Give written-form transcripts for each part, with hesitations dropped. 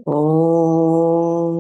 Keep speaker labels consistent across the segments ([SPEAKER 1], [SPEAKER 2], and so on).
[SPEAKER 1] Om.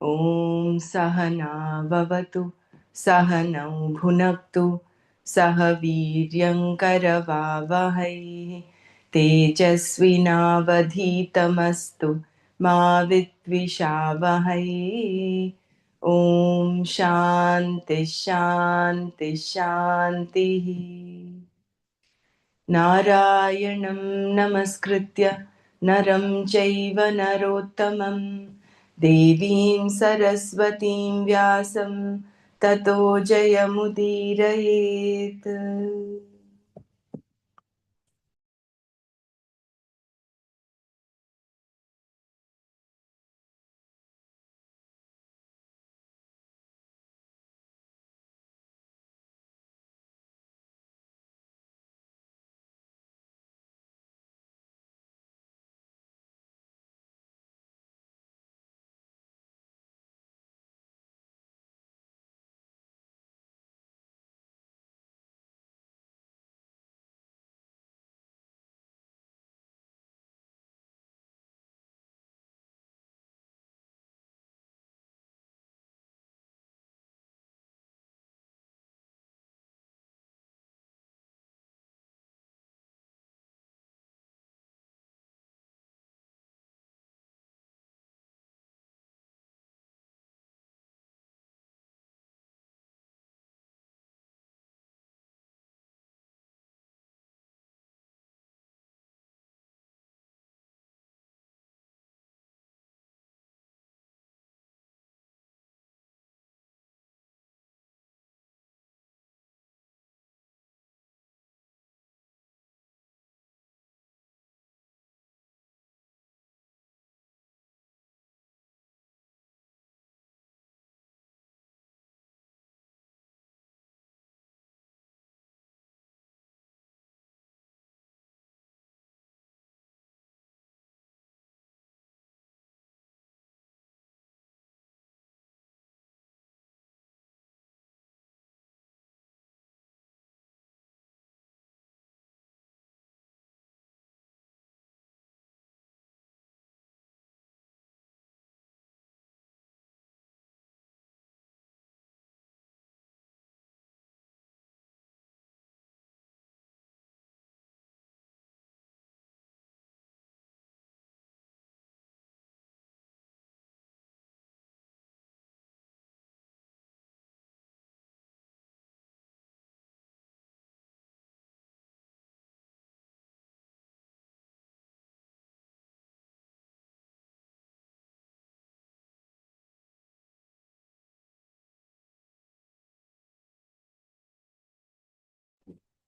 [SPEAKER 1] Om Sahana Bhavatu Sahanau Bhunaktu Sahaviryankaravavahai Tejasvinavadhitamastu Ma Vidvishavahai. Om Shanti Shanti Shanti. नारायणं नमस्कृत्य नरं चैव नरोत्तमं देवीं सरस्वतीं व्यासं ततो जयमुदीरयेत्.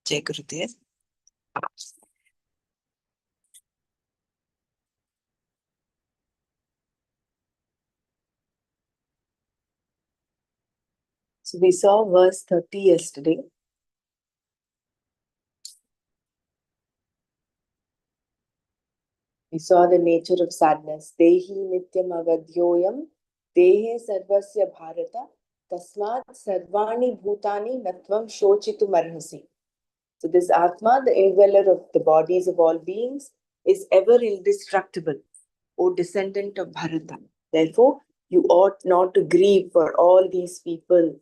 [SPEAKER 1] Jai Gurudev. So we saw verse 30 yesterday. We saw the nature of sadness. Dehi nityam agadhyoyam dehe sarvasya bharata tasmat sarvani bhutani natvam shochitum arhasi. So this Atma, the indweller of the bodies of all beings, is ever indestructible, O descendant of Bharata. Therefore, you ought not to grieve for all these people.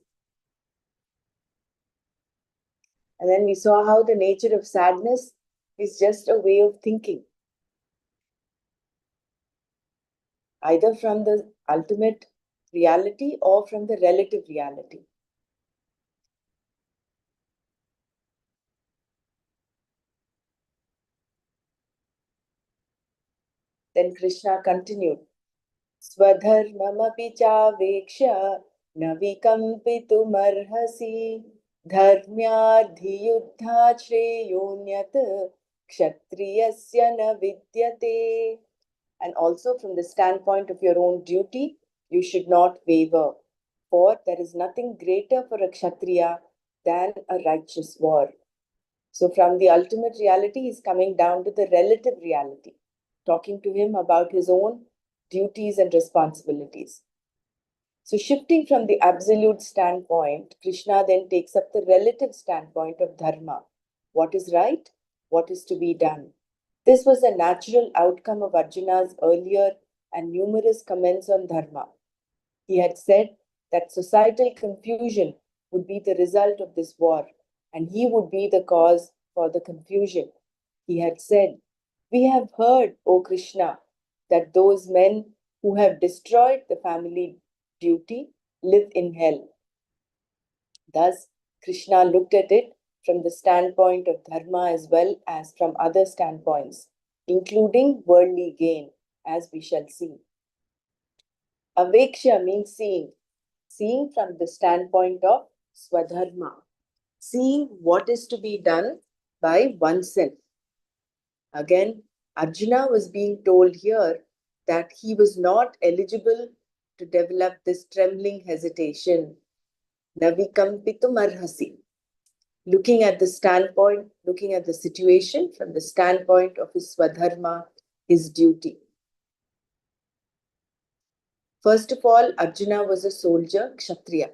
[SPEAKER 1] And then we saw how the nature of sadness is just a way of thinking, either from the ultimate reality or from the relative reality. Then Krishna continued, Swadharmamapi chaveksha navikampitum dharmyadhiyuddha shreyonyat kshatriyasya na vidyate. And also from the standpoint of your own duty, you should not waver. For there is nothing greater for a Kshatriya than a righteous war. So, from the ultimate reality, he's coming down to the relative reality, talking to him about his own duties and responsibilities. So, shifting from the absolute standpoint, Krishna then takes up the relative standpoint of dharma. What is right? What is to be done? This was a natural outcome of Arjuna's earlier and numerous comments on dharma. He had said that societal confusion would be the result of this war, and he would be the cause for the confusion. He had said, "We have heard, O Krishna, that those men who have destroyed the family duty live in hell." Thus, Krishna looked at it from the standpoint of dharma as well as from other standpoints, including worldly gain, as we shall see. Aveksha means seeing from the standpoint of swadharma, seeing what is to be done by oneself. Again, Arjuna was being told here that he was not eligible to develop this trembling hesitation. Navikampitum arhasi. Looking at the standpoint, looking at the situation from the standpoint of his swadharma, his duty. First of all, Arjuna was a soldier, Kshatriya.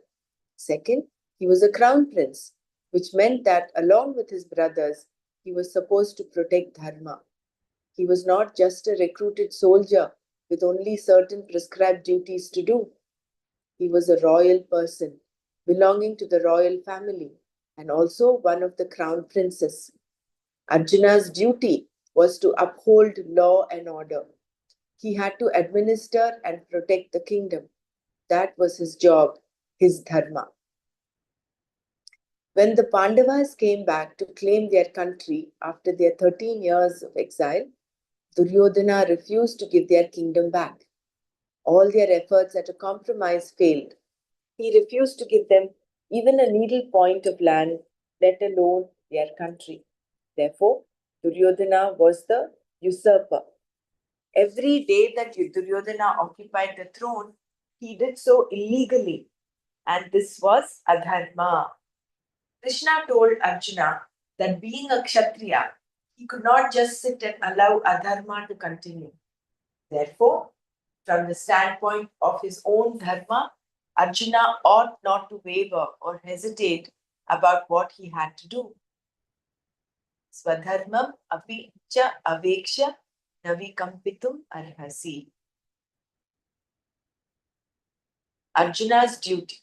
[SPEAKER 1] Second, he was a crown prince, which meant that along with his brothers, he was supposed to protect dharma. He was not just a recruited soldier with only certain prescribed duties to do. He was a royal person, belonging to the royal family, and also one of the crown princes. Arjuna's duty was to uphold law and order. He had to administer and protect the kingdom. That was his job, his dharma. When the Pandavas came back to claim their country after their 13 years of exile, Duryodhana refused to give their kingdom back. All their efforts at a compromise failed. He refused to give them even a needle point of land, let alone their country. Therefore, Duryodhana was the usurper. Every day that Duryodhana occupied the throne, he did so illegally, and this was adharma. Krishna told Arjuna that being a Kshatriya, he could not just sit and allow adharma to continue. Therefore, from the standpoint of his own dharma, Arjuna ought not to waver or hesitate about what he had to do. Swadharmam api cha aveksha navikampitum arhasi. Arjuna's duty.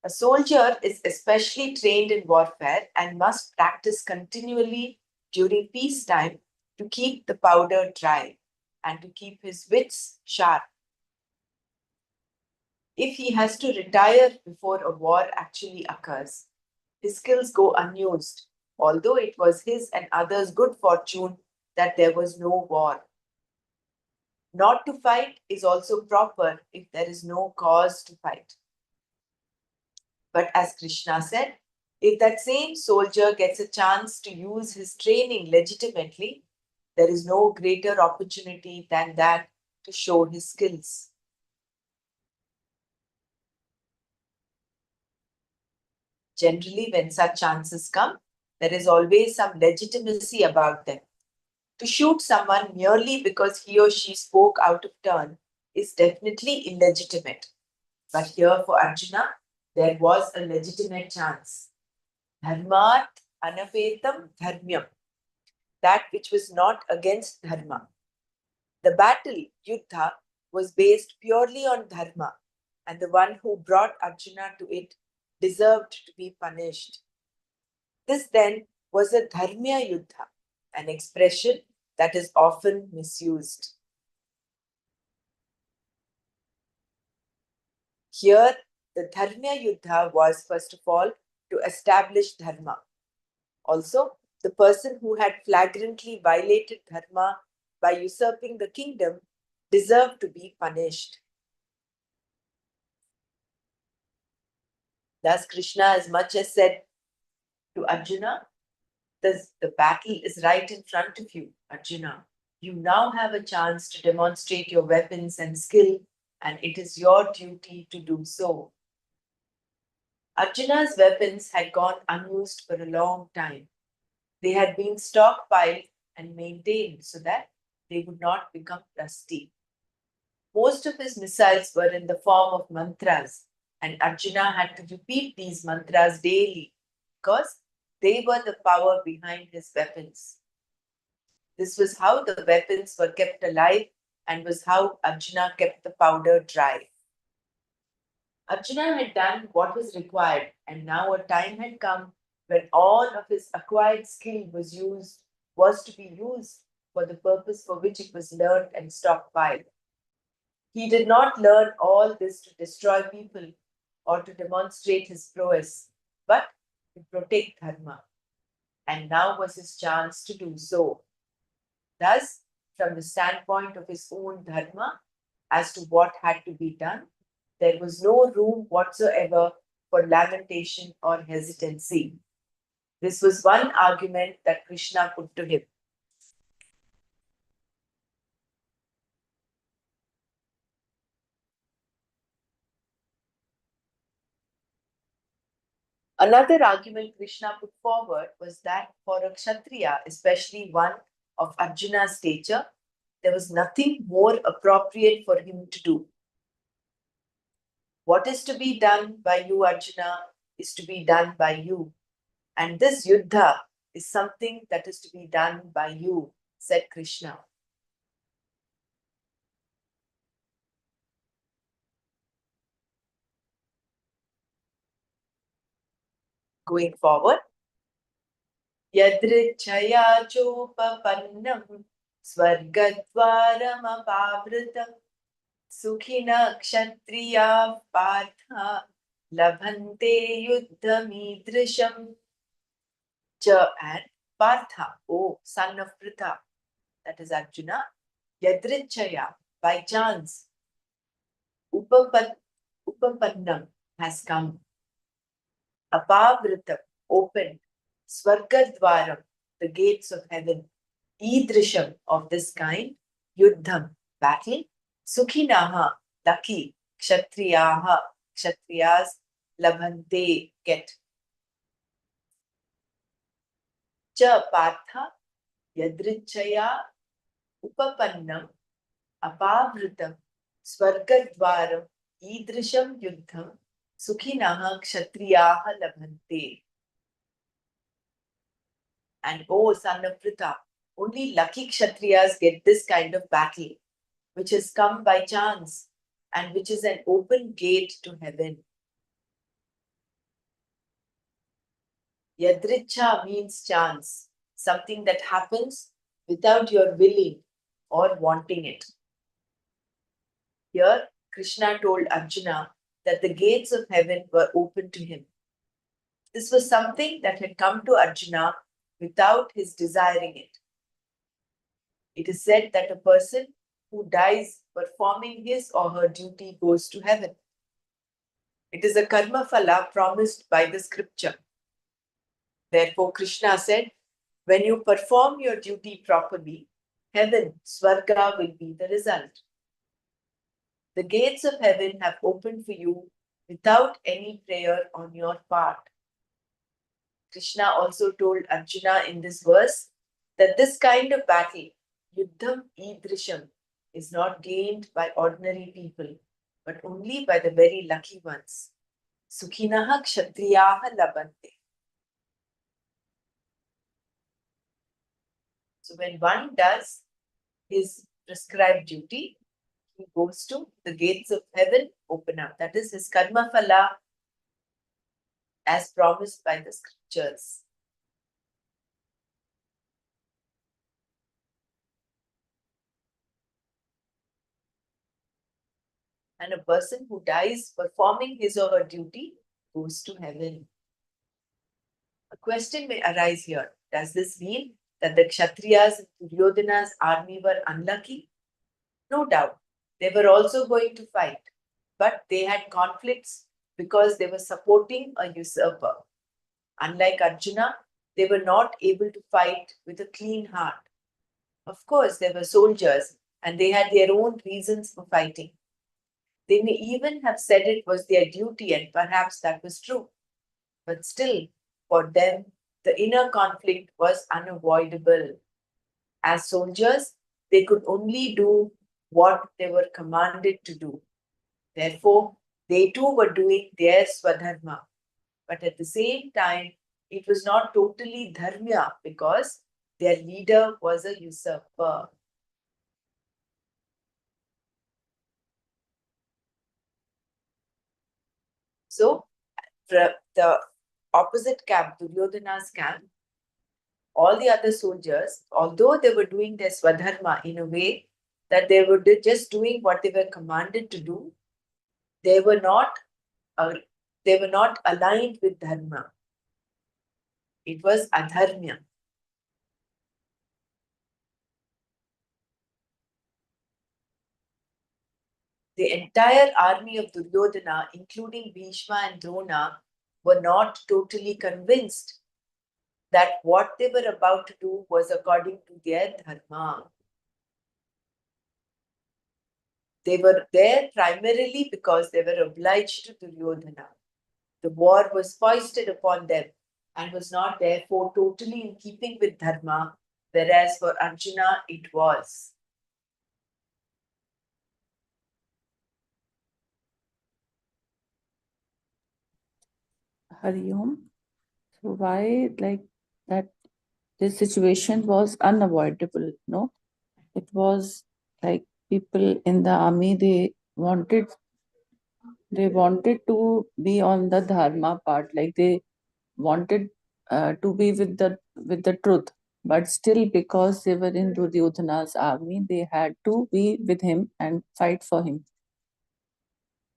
[SPEAKER 1] A soldier is especially trained in warfare and must practice continually during peacetime to keep the powder dry and to keep his wits sharp. If he has to retire before a war actually occurs, his skills go unused, although it was his and others' good fortune that there was no war. Not to fight is also proper if there is no cause to fight. But as Krishna said, if that same soldier gets a chance to use his training legitimately, there is no greater opportunity than that to show his skills. Generally, when such chances come, there is always some legitimacy about them. To shoot someone merely because he or she spoke out of turn is definitely illegitimate. But here for Arjuna, there was a legitimate chance. Dharmat anapetam dharmyam, that which was not against dharma. The battle, Yuddha, was based purely on dharma, and the one who brought Arjuna to it deserved to be punished. This then was a dharmya yuddha, an expression that is often misused. Here, the dharmya yuddha was first of all to establish dharma. Also, the person who had flagrantly violated dharma by usurping the kingdom deserved to be punished. Thus, Krishna as much as said to Arjuna, the battle is right in front of you, Arjuna. You now have a chance to demonstrate your weapons and skill, and it is your duty to do so. Arjuna's weapons had gone unused for a long time. They had been stockpiled and maintained so that they would not become rusty. Most of his missiles were in the form of mantras, and Arjuna had to repeat these mantras daily because they were the power behind his weapons. This was how the weapons were kept alive and was how Arjuna kept the powder dry. Arjuna had done what was required, and now a time had come when all of his acquired skill was to be used for the purpose for which it was learned and stockpiled. He did not learn all this to destroy people or to demonstrate his prowess, but to protect dharma. And now was his chance to do so. Thus, from the standpoint of his own dharma, as to what had to be done, there was no room whatsoever for lamentation or hesitancy. This was one argument that Krishna put to him. Another argument Krishna put forward was that for a Kshatriya, especially one of Arjuna's stature, there was nothing more appropriate for him to do. What is to be done by you, Arjuna, is to be done by you. And this Yuddha is something that is to be done by you, said Krishna. Going forward, Yadrichaya chopapannam swargadvaramapavritam sukhina kshatriya partha labhante yuddhamidrisham. Cha and Partha, O son of Pritha, that is Arjuna, Yadrichaya, by chance, Upapat, Upapannam has come, Apavritam, opened, Swargadvaram, the gates of heaven, Idrisham, of this kind, Yuddham, battle, Sukhinaha, lucky, Kshatriyaha, Kshatriyas, Labhante, get. Cha Partha, Yadrichaya, Upapannam, Apavritam, Swargadvaram, Idrisham Yuddham, Sukhinaha Kshatriyaha Labhante. And O son of Pritha, only lucky Kshatriyas get this kind of battle, which has come by chance and which is an open gate to heaven. Yadricha means chance, something that happens without your willing or wanting it. Here, Krishna told Arjuna that the gates of heaven were open to him. This was something that had come to Arjuna without his desiring it. It is said that a person who dies performing his or her duty goes to heaven. It is a karma phala promised by the scripture. Therefore, Krishna said, when you perform your duty properly, heaven, Swarga, will be the result. The gates of heaven have opened for you without any prayer on your part. Krishna also told Arjuna in this verse that this kind of battle, Yuddham Idrisham, is not gained by ordinary people, but only by the very lucky ones. Sukhinaha Kshatriyaha Labante. So when one does his prescribed duty, he goes to the gates of heaven, open up. That is his karma phala as promised by the scriptures. And a person who dies performing his or her duty goes to heaven. A question may arise here. Does this mean that the Kshatriyas in Duryodhana's army were unlucky? No doubt. They were also going to fight, but they had conflicts because they were supporting a usurper. Unlike Arjuna, they were not able to fight with a clean heart. Of course, they were soldiers and they had their own reasons for fighting. They may even have said it was their duty, and perhaps that was true. But still, for them, the inner conflict was unavoidable. As soldiers, they could only do what they were commanded to do. Therefore, they too were doing their swadharma. But at the same time, it was not totally dharmya because their leader was a usurper. So, the opposite camp, Duryodhana's camp, all the other soldiers, although they were doing their swadharma in a way that they were just doing what they were commanded to do, they were not uh, they were not aligned with dharma. It was adharmya. The entire army of Duryodhana, including Bhishma and Drona, were not totally convinced that what they were about to do was according to their dharma. They were there primarily because they were obliged to Duryodhana. The war was foisted upon them and was not therefore totally in keeping with dharma, whereas for Arjuna it was.
[SPEAKER 2] Hari Om. So why like that this situation was unavoidable, no? It was like people in the army they wanted to be on the dharma part, like they wanted to be with the truth, but still because they were in Duryodhana's army, they had to be with him and fight for him.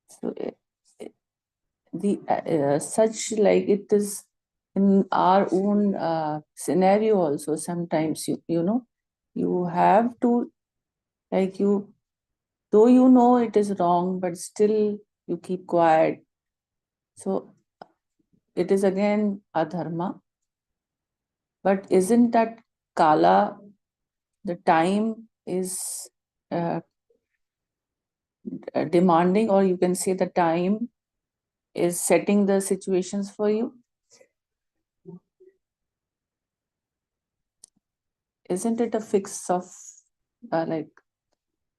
[SPEAKER 2] So the such like it is in our own scenario also. Sometimes you know you have to like you though you know it is wrong, but still you keep quiet. So it is again adharma. But isn't that kala, the time is demanding, or you can say the time is setting the situations for you? Isn't it a fix of like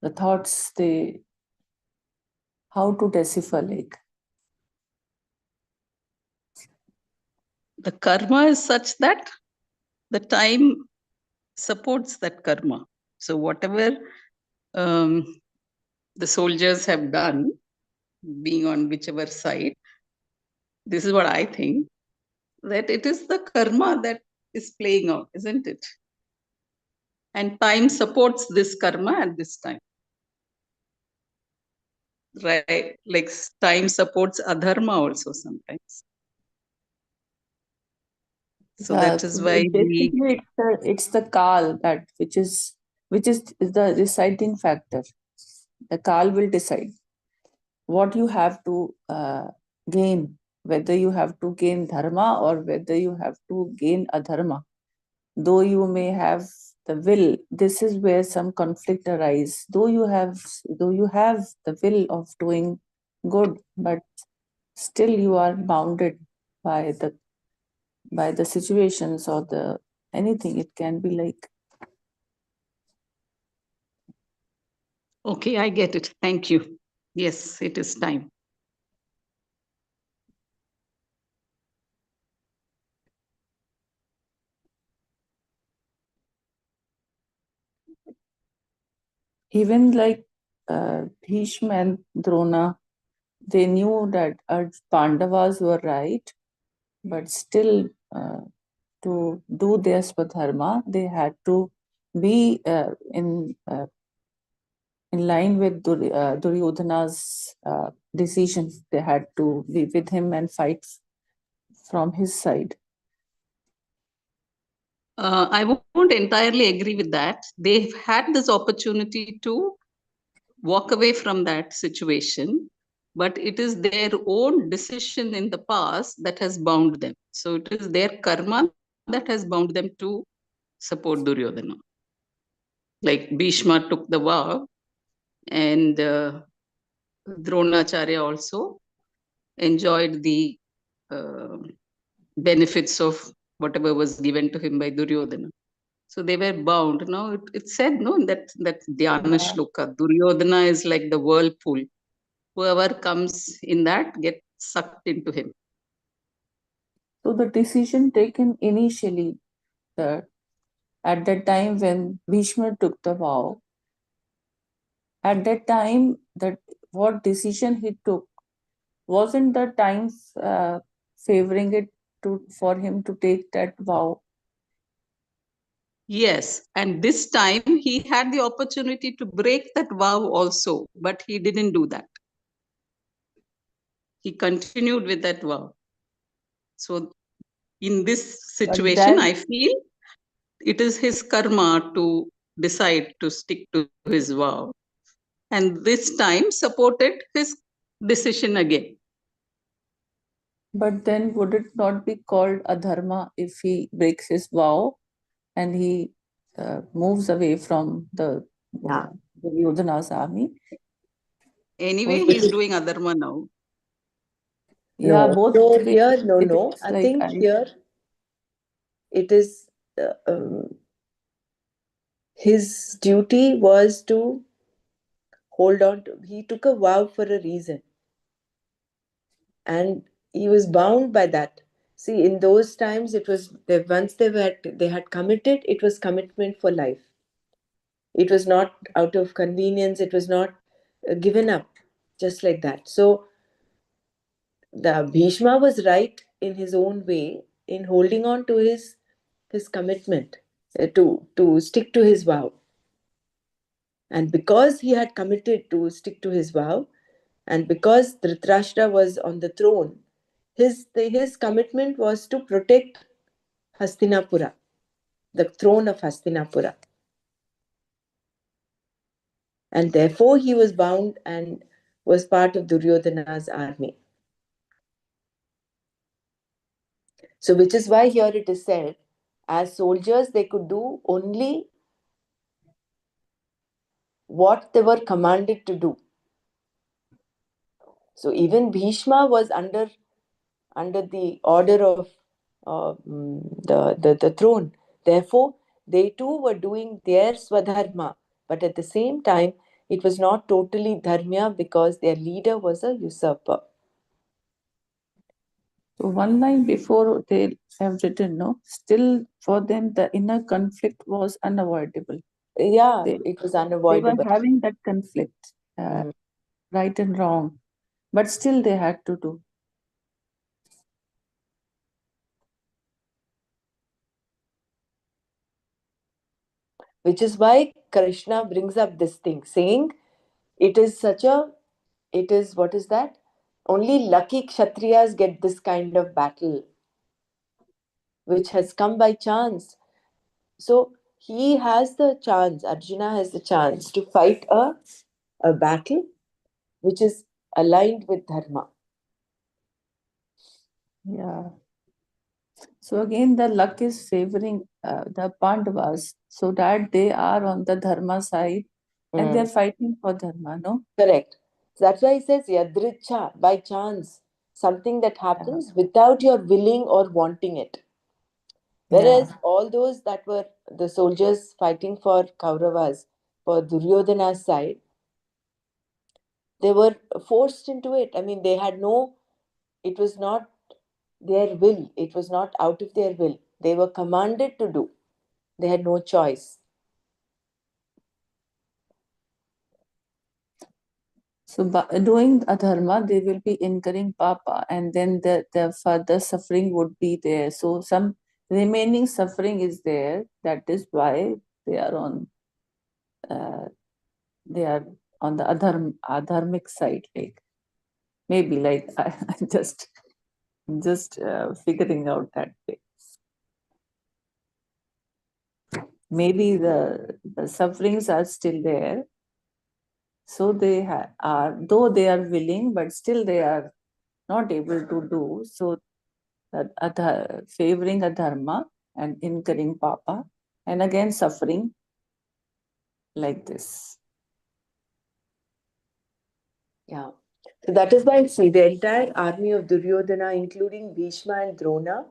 [SPEAKER 2] the thoughts, they how to decipher like
[SPEAKER 3] the karma is such that the time supports that karma. So whatever the soldiers have done, being on whichever side, this is what I think, that it is the karma that is playing out, isn't it? And time supports this karma at this time. Right? Like time supports adharma also sometimes. So that is why
[SPEAKER 2] basically it's the kal that which is the deciding factor. The kal will decide what you have to gain, whether you have to gain dharma or whether you have to gain adharma. Though you may have the will, this is where some conflict arise. Though you have the will of doing good, but still you are bounded by the situations or the anything. It can be like.
[SPEAKER 3] okay, I get it. Thank you. Yes, it is time.
[SPEAKER 2] Even like Bhishma and Drona, they knew that Pandavas were right, but still to do their swadharma, they had to be in line with Duryodhana's decisions. They had to be with him and fight from his side.
[SPEAKER 3] I won't entirely agree with that. They've had this opportunity to walk away from that situation, but it is their own decision in the past that has bound them. So it is their karma that has bound them to support Duryodhana. Like Bhishma took the vow, and Dronacharya also enjoyed the benefits of whatever was given to him by Duryodhana. So they were bound. No, it said no that Dhyana
[SPEAKER 2] Yeah.
[SPEAKER 3] Shloka. Duryodhana is like the whirlpool. Whoever comes in that gets sucked into him.
[SPEAKER 2] So the decision taken initially, that at that time when Bhishma took the vow, at that time, that what decision he took, wasn't the times favoring it for him to take that vow?
[SPEAKER 3] Yes, and this time he had the opportunity to break that vow also, but he didn't do that. He continued with that vow. So in this
[SPEAKER 2] But
[SPEAKER 3] situation,
[SPEAKER 2] that,
[SPEAKER 3] I feel it is his karma to decide to stick to his vow. And this time supported his decision again.
[SPEAKER 2] but then would it not be called adharma if he breaks his vow and he moves away from the
[SPEAKER 1] Yeah.
[SPEAKER 2] Duryodhana's army?
[SPEAKER 3] Anyway,
[SPEAKER 2] Was
[SPEAKER 3] he's doing adharma now.
[SPEAKER 2] yeah,
[SPEAKER 1] No.
[SPEAKER 2] both
[SPEAKER 1] So
[SPEAKER 2] ways.
[SPEAKER 1] here, no,
[SPEAKER 2] It
[SPEAKER 1] no.
[SPEAKER 2] is
[SPEAKER 1] I
[SPEAKER 2] like
[SPEAKER 1] think here it is his duty was to hold on to. He took a vow for a reason, and he was bound by that. See, in those times, it was once they had committed. It was commitment for life. It was not out of convenience. It was not given up just like that. So the Bhishma was right in his own way in holding on to his commitment, to stick to his vow. And because he had committed to stick to his vow, and because Dhritarashtra was on the throne, his commitment was to protect Hastinapura, the throne of Hastinapura. And therefore he was bound and was part of Duryodhana's army. So, which is why here it is said, as soldiers, they could do only what they were commanded to do. So, even Bhishma was under the order of the throne. Therefore, they too were doing their swadharma, but at the same time, it was not totally dharmya because their leader was a usurper.
[SPEAKER 2] so one line before they have written, no, still for them the inner conflict was unavoidable.
[SPEAKER 1] Yeah,
[SPEAKER 2] They,
[SPEAKER 1] it was
[SPEAKER 2] they were
[SPEAKER 1] unavoidable.
[SPEAKER 2] having that conflict,
[SPEAKER 1] Mhm.
[SPEAKER 2] right and wrong, but still they had to do.
[SPEAKER 1] Which is why Krishna brings up this thing, saying it is what is that? Only lucky Kshatriyas get this kind of battle, which has come by chance. So he has the chance, Arjuna has the chance to fight a battle which is aligned with dharma.
[SPEAKER 2] Yeah. So again, the luck is favoring the Pandavas, so that they are on the dharma side and they are fighting for dharma, no?
[SPEAKER 1] Correct. So that's why he says yadricha, by chance, something that
[SPEAKER 2] Yeah.
[SPEAKER 1] happens without your willing or wanting it.
[SPEAKER 2] Yeah.
[SPEAKER 1] Whereas all those that were the soldiers fighting for Kauravas, for Duryodhana's side, they were forced into it. I mean, they had it was not their will, it was not out of their will. They were commanded to do, they had no choice.
[SPEAKER 2] So by doing adharma, they will be incurring papa, and then the further suffering would be there. So some remaining suffering is there. That is why they are on uh, they are on the adharmic side. Like maybe like I just figuring out that way. Maybe the sufferings are still there. So they are, though they are willing, but still they are not able to do. So favoring adharma and incurring papa, and again suffering like this.
[SPEAKER 1] Yeah. So that is why, see, the entire army of Duryodhana, including Bhishma and Drona,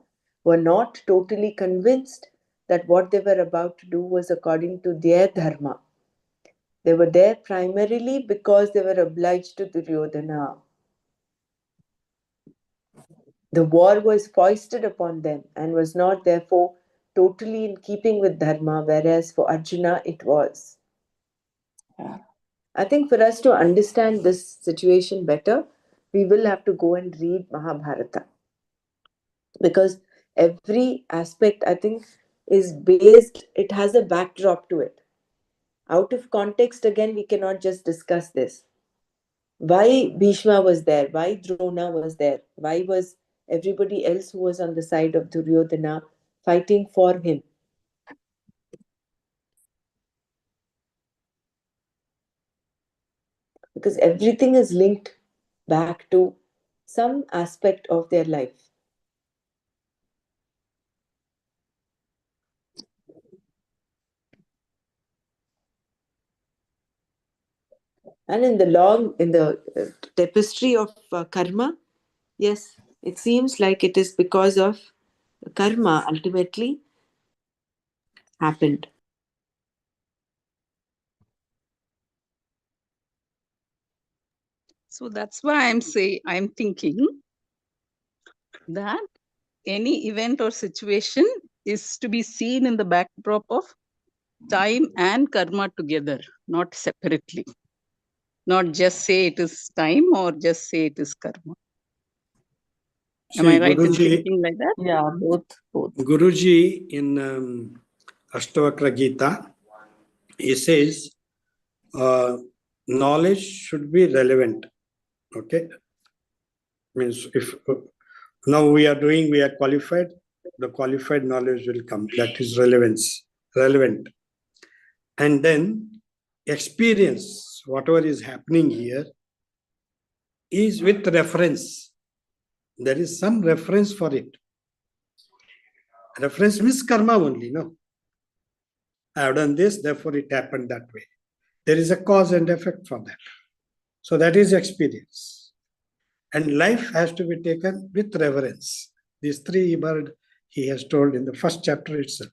[SPEAKER 1] were not totally convinced that what they were about to do was according to their dharma. They were there primarily because they were obliged to Duryodhana. The war was foisted upon them and was not therefore totally in keeping with dharma, whereas for Arjuna it was. I think for us to understand this situation better, we will have to go and read Mahabharata. Because every aspect, I think, is based, it has a backdrop to it. Out of context, again, we cannot just discuss this. Why Bhishma was there? Why Drona was there? Why was everybody else who was on the side of Duryodhana fighting for him? Because everything is linked back to some aspect of their life. And in the tapestry of karma, yes, it seems like it is because of karma ultimately happened.
[SPEAKER 3] So that's why I'm thinking that any event or situation is to be seen in the backdrop of time and karma together, not separately. Not just say it is time or just say it is karma. Am I right in thinking like that?
[SPEAKER 2] Yeah, both.
[SPEAKER 4] Guruji in Ashtavakra Gita, he says, knowledge should be relevant. Okay? Means if now we are qualified, the qualified knowledge will come. That is relevant. And then experience, whatever is happening here, is with reference. There is some reference for it. Reference means karma only, no? I have done this, therefore it happened that way. There is a cause and effect for that. So that is experience. And life has to be taken with reverence. These three word he has told in the first chapter itself,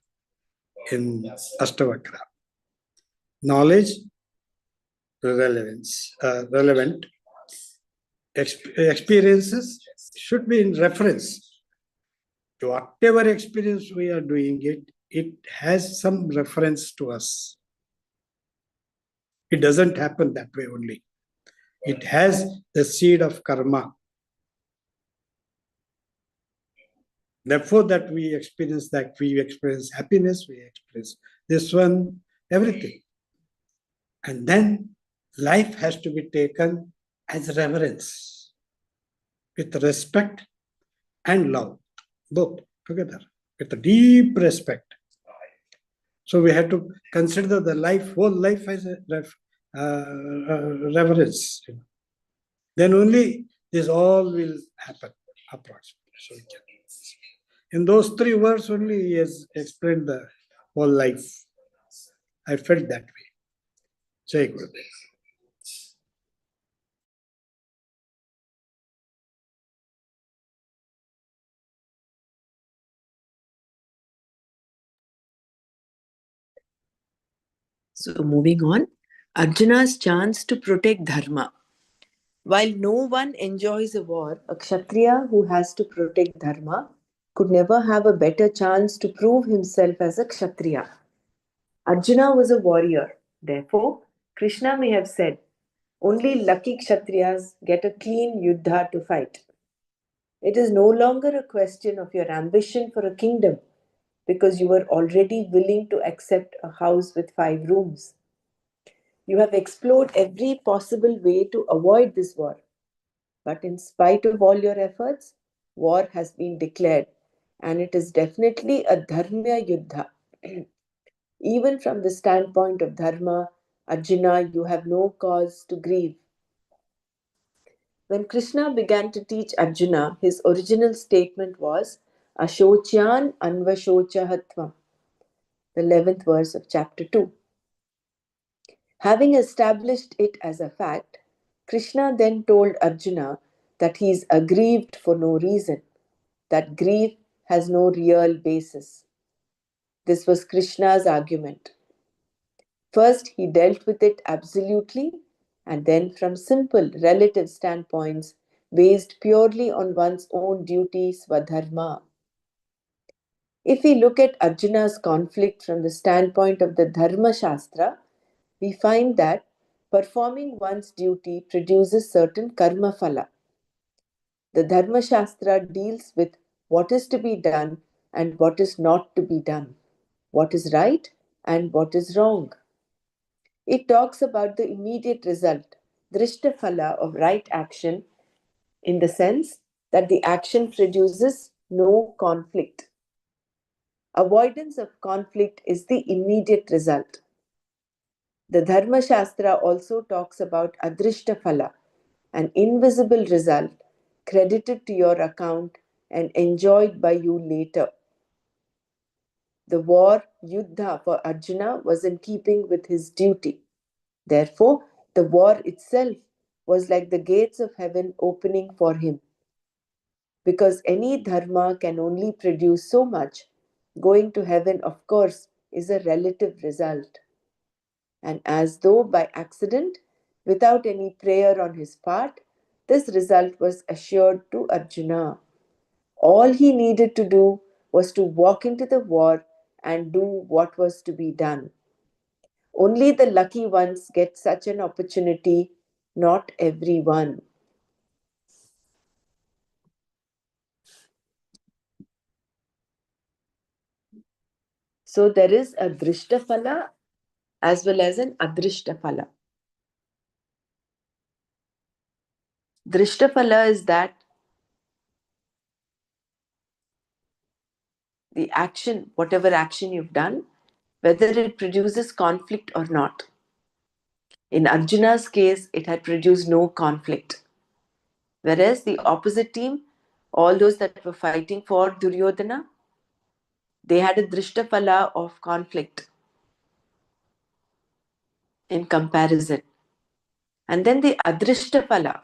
[SPEAKER 4] in Ashtavakra. Knowledge, relevant. Experiences should be in reference. To whatever experience we are doing it has some reference to us. It doesn't happen that way only. It has the seed of karma. Therefore, that we experience happiness, we experience this one, everything. And then life has to be taken as reverence, with respect and love, both together, with a deep respect. So we have to consider the whole life as a reverence. Then only this all will happen approximately. So in those three words only he has explained the whole life. I felt that way. Jai Gurudev.
[SPEAKER 1] So moving on, Arjuna's chance to protect dharma. While no one enjoys a war, a Kshatriya who has to protect dharma could never have a better chance to prove himself as a Kshatriya. Arjuna was a warrior. Therefore, Krishna may have said, only lucky Kshatriyas get a clean yuddha to fight. It is no longer a question of your ambition for a kingdom, because you were already willing to accept a house with 5 rooms. You have explored every possible way to avoid this war. But in spite of all your efforts, war has been declared, and it is definitely a dharma yuddha. Even from the standpoint of dharma, Arjuna, you have no cause to grieve. When Krishna began to teach Arjuna, his original statement was Ashocyan Anvashochahatvam, the 11th verse of chapter 2. Having established it as a fact, Krishna then told Arjuna that he is aggrieved for no reason, that grief has no real basis. This was Krishna's argument. First, he dealt with it absolutely, and then from simple relative standpoints based purely on one's own duty, swadharma. If we look at Arjuna's conflict from the standpoint of the Dharma Shastra, we find that performing one's duty produces certain karma phala. The Dharma Shastra deals with what is to be done and what is not to be done, what is right and what is wrong. It talks about the immediate result, drishta phala of right action, in the sense that the action produces no conflict. Avoidance of conflict is the immediate result. The Dharma Shastra also talks about adrishta phala, an invisible result credited to your account and enjoyed by you later. The war, Yuddha, for Arjuna was in keeping with his duty. Therefore, the war itself was like the gates of heaven opening for him. Because any dharma can only produce so much, going to heaven, of course, is a relative result. And as though by accident, without any prayer on his part, this result was assured to Arjuna. All he needed to do was to walk into the war and do what was to be done. Only the lucky ones get such an opportunity, not everyone. So there is a drishta phala as well as an adrishta phala. Drishta phala is that the action, whatever action you've done, whether it produces conflict or not. In Arjuna's case, it had produced no conflict. Whereas the opposite team, all those that were fighting for Duryodhana, they had a drishta phala of conflict in comparison. And then the adrishta phala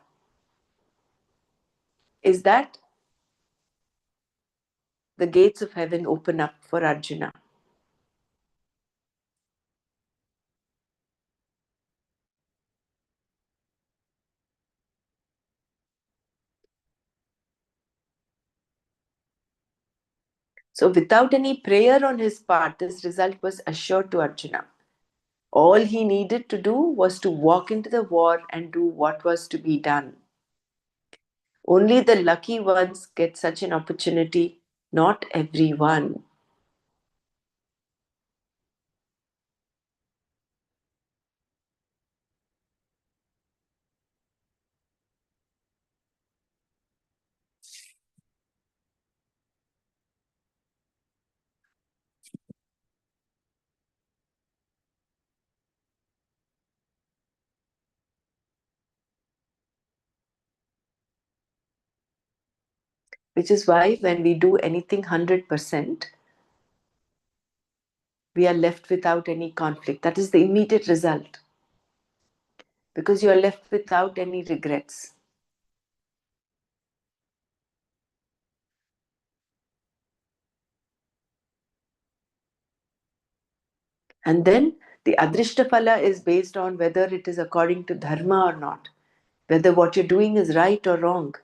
[SPEAKER 1] is that the gates of heaven open up for Arjuna. So without any prayer on his part, this result was assured to Arjuna. All he needed to do was to walk into the war and do what was to be done. Only the lucky ones get such an opportunity, not everyone. Which is why when we do anything 100%, we are left without any conflict. That is the immediate result. Because you are left without any regrets. And then the adrishta phala is based on whether it is according to dharma or not, whether what you're doing is right or wrong.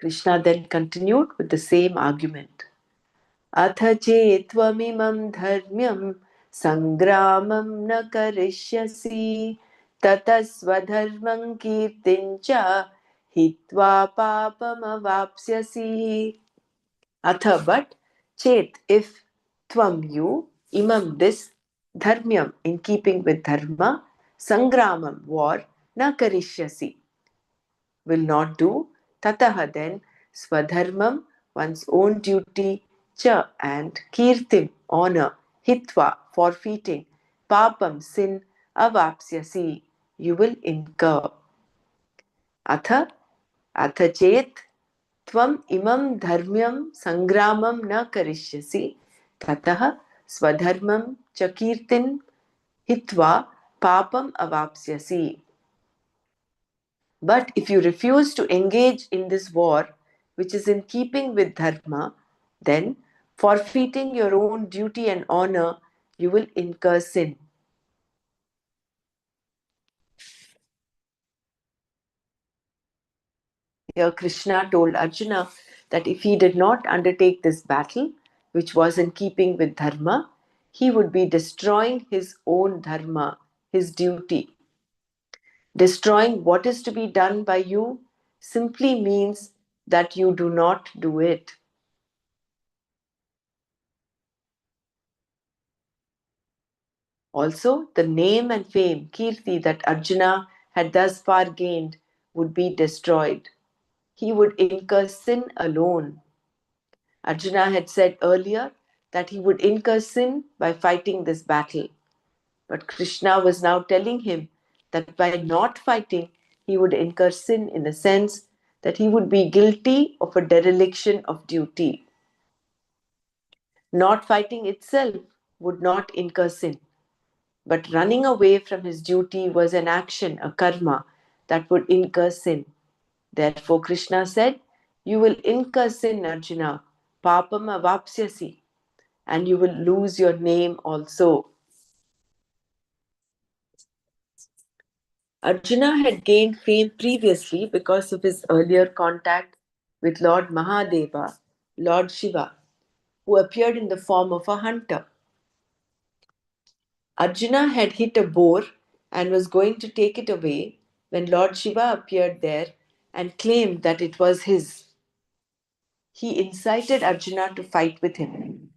[SPEAKER 1] Krishna then continued with the same argument. Atha chetvamimam dharmyam sangramam na karishyasi tatasvadharmam kirtincha hitva papam avapsyasi. Atha, but chet, if tvam, you, imam, this, dharmyam, in keeping with dharma, sangramam, war, na karishyasi, will not do, tataha, then, swadharmam, one's own duty, cha, and kirtim, honor, hitva, forfeiting, papam, sin, avapsyasi, you will incur. Atha, atha chet, tvam imam dharmyam sangramam na karishyasi, tatah swadharmam chakirtin hitva papam avapsyasi. But if you refuse to engage in this war, which is in keeping with dharma, then, forfeiting your own duty and honor, you will incur sin. Here Krishna told Arjuna that if he did not undertake this battle, which was in keeping with dharma, he would be destroying his own dharma, his duty. Destroying what is to be done by you simply means that you do not do it. Also, the name and fame, Kirti, that Arjuna had thus far gained would be destroyed. He would incur sin alone. Arjuna had said earlier that he would incur sin by fighting this battle. But Krishna was now telling him that by not fighting, he would incur sin in the sense that he would be guilty of a dereliction of duty. Not fighting itself would not incur sin. But running away from his duty was an action, a karma, that would incur sin. Therefore, Krishna said, you will incur sin, Arjuna, papam avapsyasi, and you will lose your name also. Arjuna had gained fame previously because of his earlier contact with Lord Mahadeva, Lord Shiva, who appeared in the form of a hunter. Arjuna had hit a boar and was going to take it away when Lord Shiva appeared there and claimed that it was his. He incited Arjuna to fight with him.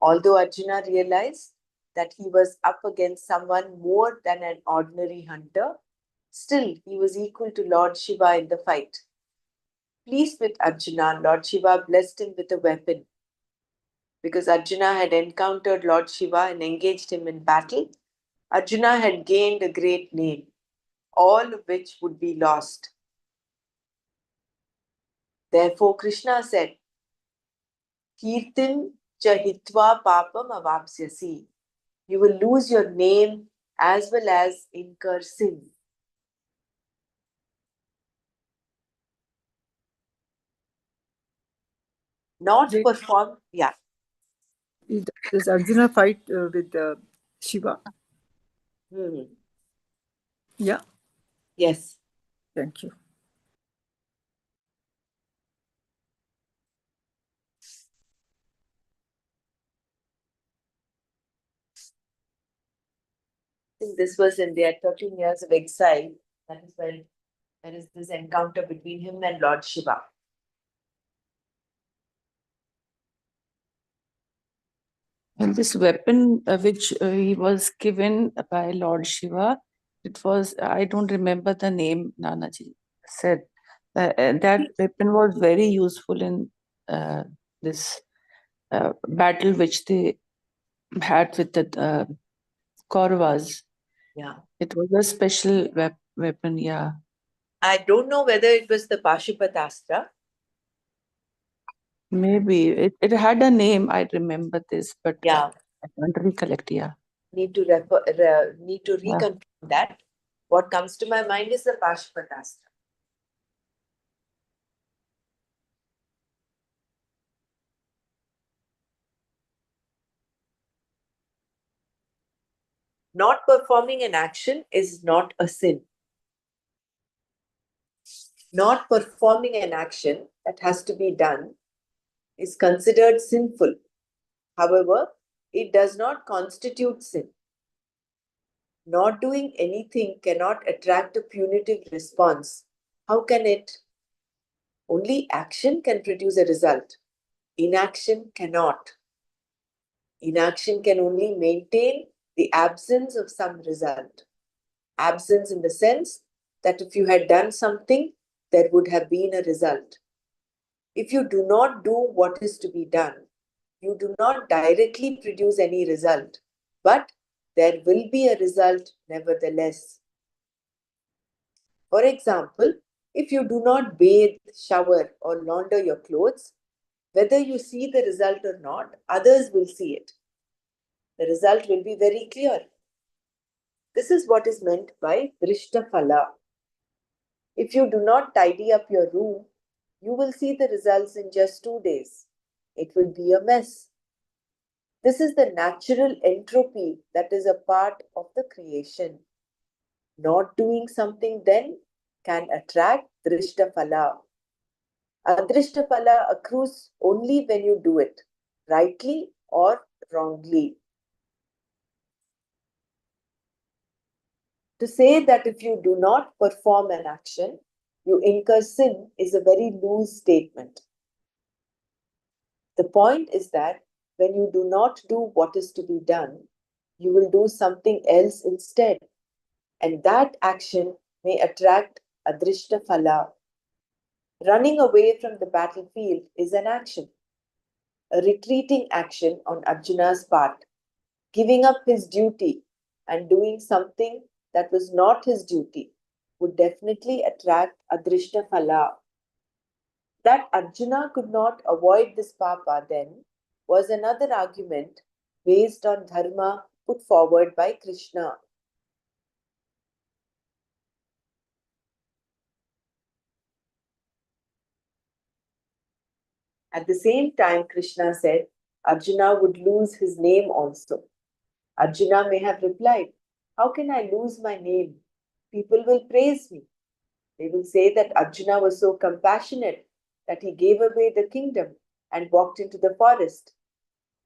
[SPEAKER 1] Although Arjuna realized that he was up against someone more than an ordinary hunter, still he was equal to Lord Shiva in the fight. Pleased with Arjuna, Lord Shiva blessed him with a weapon. Because Arjuna had encountered Lord Shiva and engaged him in battle, Arjuna had gained a great name, all of which would be lost. Therefore, Krishna said, Kirtim chahitva papam avapsyasi. You will lose your name as well as incur sin. Not
[SPEAKER 5] Wait.
[SPEAKER 1] perform, yeah.
[SPEAKER 5] Does Arjuna fight with Shiva? Yeah.
[SPEAKER 1] Yes.
[SPEAKER 5] Thank you.
[SPEAKER 1] I think this was in their 13 years of exile. That is when there is this encounter between him and Lord Shiva.
[SPEAKER 2] And this weapon which he was given by Lord Shiva, it was, I don't remember the name, Nanaji said. That weapon was very useful in this battle which they had with the Kauravas.
[SPEAKER 1] Yeah.
[SPEAKER 2] It was a special weapon, yeah.
[SPEAKER 1] I don't know whether it was the Pashupatastra.
[SPEAKER 2] Maybe. It had a name, I remember this, but
[SPEAKER 1] Yeah.
[SPEAKER 2] I can't recollect, yeah.
[SPEAKER 1] Need to reconfirm that. What comes to my mind is the Pashupatastra. Not performing an action is not a sin. Not performing an action that has to be done is considered sinful. However, it does not constitute sin. Not doing anything cannot attract a punitive response. How can it? Only action can produce a result. Inaction cannot. Inaction can only maintain the absence of some result. Absence in the sense that if you had done something, there would have been a result. If you do not do what is to be done, you do not directly produce any result, but there will be a result nevertheless. For example, if you do not bathe, shower, or launder your clothes, whether you see the result or not, others will see it. The result will be very clear. This is what is meant by drishta phala. If you do not tidy up your room, you will see the results in just 2 days. It will be a mess. This is the natural entropy that is a part of the creation. Not doing something then can attract drishta phala. Adrishta phala accrues only when you do it, rightly or wrongly. To say that if you do not perform an action, you incur sin is a very loose statement. The point is that when you do not do what is to be done, you will do something else instead, and that action may attract adrishta phala. Running away from the battlefield is an action, a retreating action on Arjuna's part, giving up his duty and doing something that was not his duty would definitely attract adrishta phala. That Arjuna could not avoid this papa then was another argument based on dharma put forward by Krishna. At the same time, Krishna said Arjuna would lose his name also. Arjuna may have replied, "How can I lose my name? People will praise me. They will say that Arjuna was so compassionate that he gave away the kingdom and walked into the forest.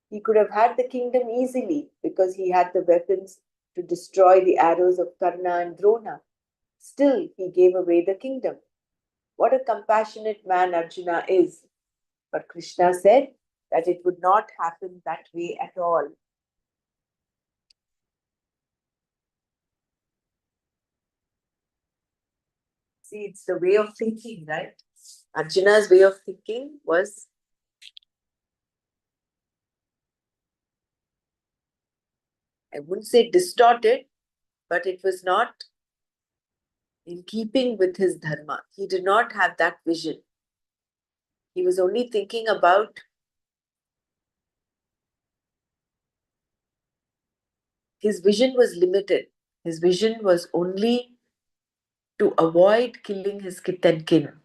[SPEAKER 1] He could have had the kingdom easily because he had the weapons to destroy the arrows of Karna and Drona. Still, he gave away the kingdom. What a compassionate man Arjuna is." But Krishna said that it would not happen that way at all. See, it's the way of thinking, right? Arjuna's way of thinking was I wouldn't say distorted, but it was not in keeping with his dharma. He did not have that vision. He was only thinking about his vision was limited. His vision was only to avoid killing his kith and kin,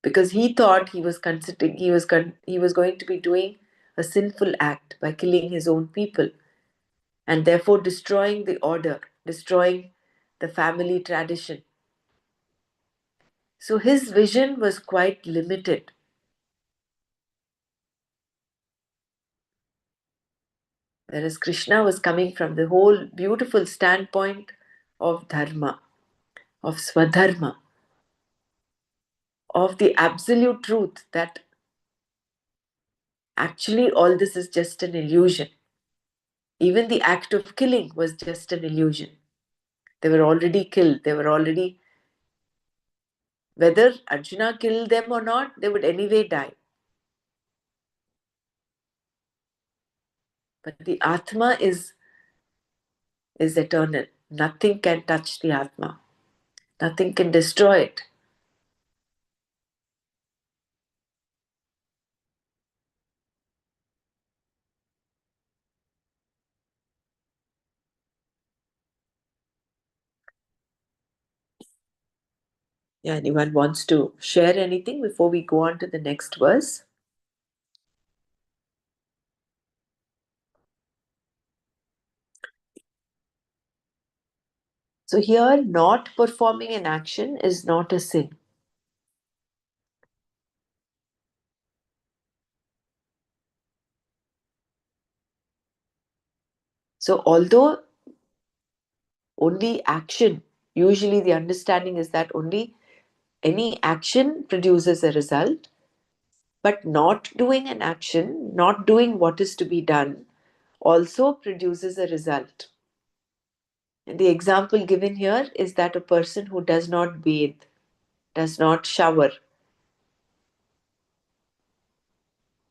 [SPEAKER 1] because he thought he was considering he was going to be doing a sinful act by killing his own people and therefore destroying the order, destroying the family tradition. So his vision was quite limited. Whereas Krishna was coming from the whole beautiful standpoint of dharma, of swadharma, of the absolute truth that actually all this is just an illusion. Even the act of killing was just an illusion. They were already killed. They were already, whether Arjuna killed them or not, they would anyway die. But the Atma is eternal. Nothing can touch the Atma. Nothing can destroy it. Yeah, anyone wants to share anything before we go on to the next verse? So here, not performing an action is not a sin. So although only action, usually the understanding is that only any action produces a result, but not doing an action, not doing what is to be done, also produces a result. And the example given here is that a person who does not bathe, does not shower,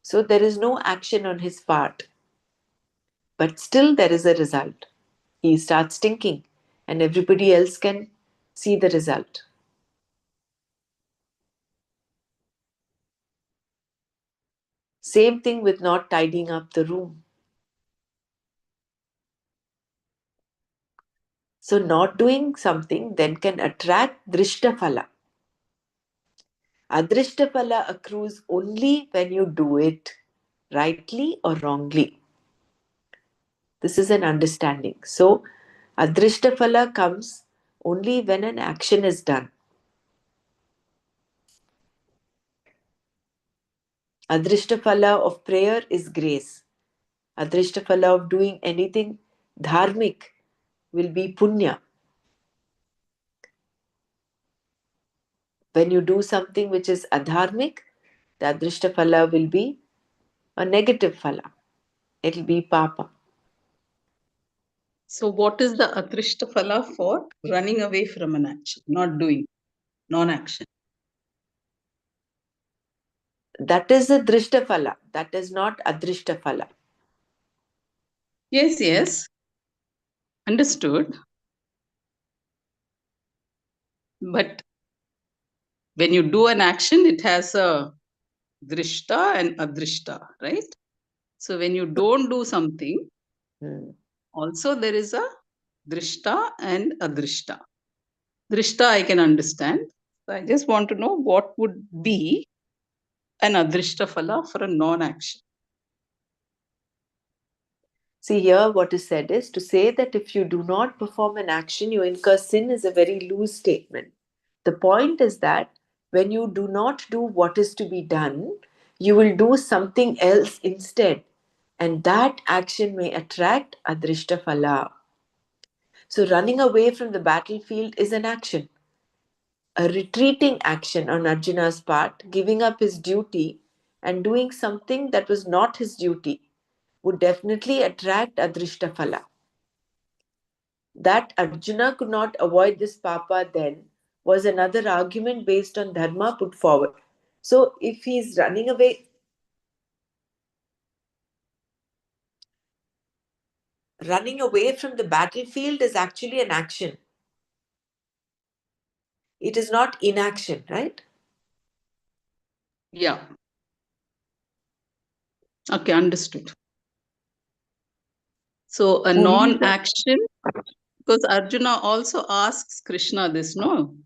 [SPEAKER 1] so there is no action on his part, but still there is a result. He starts thinking, and everybody else can see the result. Same thing with not tidying up the room. So, not doing something then can attract drishtaphala. Adrishtaphala accrues only when you do it rightly or wrongly. This is an understanding. So, adrishtaphala comes only when an action is done. Adrishtaphala of prayer is grace. Adrishtaphala of doing anything dharmic will be punya. When you do something which is adharmic, the adrishtaphala will be a negative phala. It will be papa.
[SPEAKER 3] So what is the atrishta phala for running away from an action, not doing, non-action?
[SPEAKER 1] That is a drishtaphala. That is not adrishtaphala.
[SPEAKER 3] Yes, yes. Understood. But when you do an action, it has a drishta and adrishta, right? So when you don't do something, also there is a drishta and adrishta. Drishta I can understand. So I just want to know what would be an adrishta phala for a non-action.
[SPEAKER 1] See here, what is said is to say that if you do not perform an action, you incur sin is a very loose statement. The point is that when you do not do what is to be done, you will do something else instead. And that action may attract adrishta phala. So running away from the battlefield is an action. A retreating action on Arjuna's part, giving up his duty and doing something that was not his duty, would definitely attract adrishta phala. That Arjuna could not avoid this papa then was another argument based on dharma put forward. So if he's running away from the battlefield is actually an action. It is not inaction, right?
[SPEAKER 3] Yeah. Okay, understood. So a
[SPEAKER 1] Only
[SPEAKER 3] non-action, because Arjuna also asks Krishna this, no?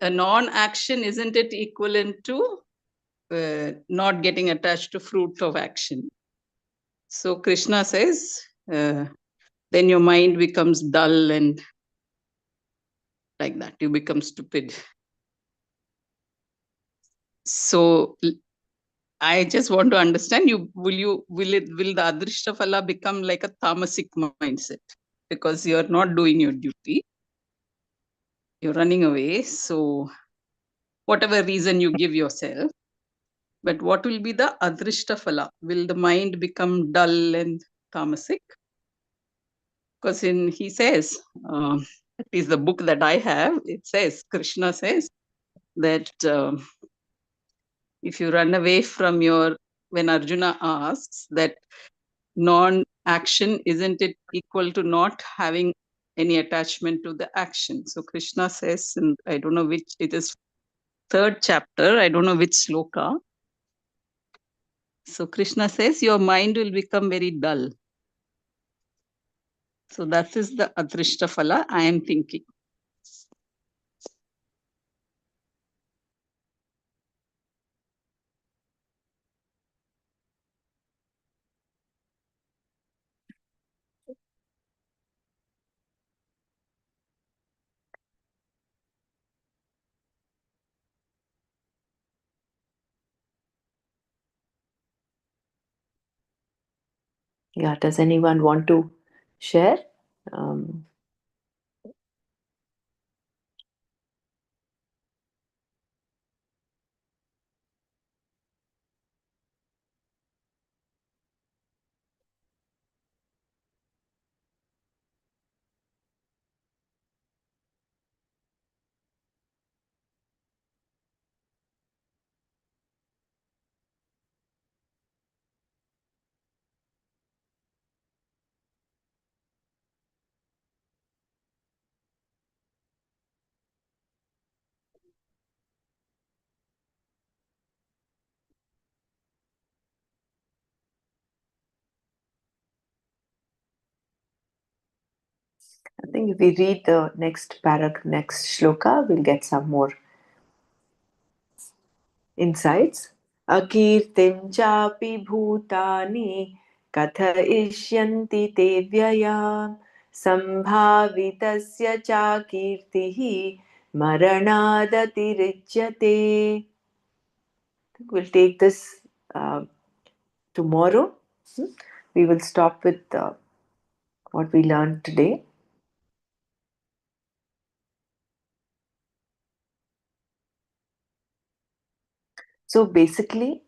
[SPEAKER 3] A non-action, isn't it equivalent to not getting attached to fruit of action? So Krishna says, then your mind becomes dull and like that, you become stupid. So I just want to understand, will the adrishta phala become like a tamasic mindset? Because you're not doing your duty, you're running away. So whatever reason you give yourself, but what will be the adrishta phala? Will the mind become dull and tamasic? Because he says, at least the book that I have, it says, Krishna says that if you run away from when Arjuna asks that non-action, isn't it equal to not having any attachment to the action? So Krishna says, and I don't know which, it is third chapter, I don't know which sloka. So Krishna says, your mind will become very dull. So that is the adrishta phala I am thinking.
[SPEAKER 1] Yeah, does anyone want to share? I think if we read the next next shloka, we'll get some more insights. Akirtim chapi bhutani kathayishyanti te vyayam sambhavitasya cha kirtihi maranadatirichyate. We'll take this tomorrow. We will stop with what we learned today. So basically,